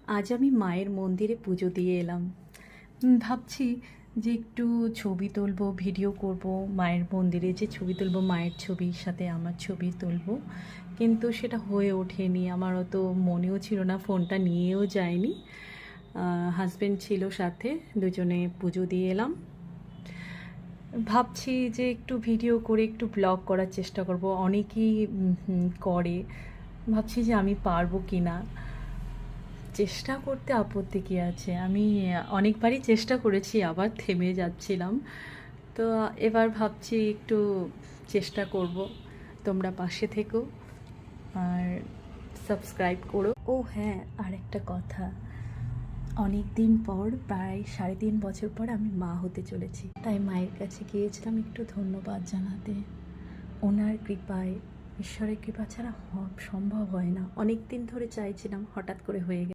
আজ আমি মায়ের মন্দিরে পুজো দিয়ে এলাম। ভাবছি যে একটু ছবি তুলবো, ভিডিও করব, মায়ের মন্দিরে যে ছবি তুলবো, মায়ের ছবির সাথে আমার ছবি তুলবো, কিন্তু সেটা হয়ে ওঠেনি। আমারও তো মনেও ছিল না, ফোনটা নিয়েও যায়নি। হাজব্যান্ড ছিল সাথে, দুজনে পুজো দিয়ে এলাম। ভাবছি যে একটু ভিডিও করে একটু ব্লগ করার চেষ্টা করব। অনেকেই করে, ভাবছি যে আমি পারবো কি না। চেষ্টা করতে আপত্তি কী আছে? আমি অনেকবারই চেষ্টা করেছি, আবার থেমে যাচ্ছিলাম। তো এবার ভাবছি একটু চেষ্টা করব। তোমরা পাশে থেকো আর সাবস্ক্রাইব করো। ও হ্যাঁ, আরেকটা কথা, অনেক দিন পর, প্রায় 3.5 বছর পর আমি মা হতে চলেছি। তাই মায়ের কাছে গিয়েছিলাম একটু ধন্যবাদ জানাতে। ওনার কৃপায়, ঈশ্বরের কৃপা ছাড়া সম্ভব হয় না। অনেক দিন ধরে চাইছিলাম, হঠাৎ করে হয়ে গেল।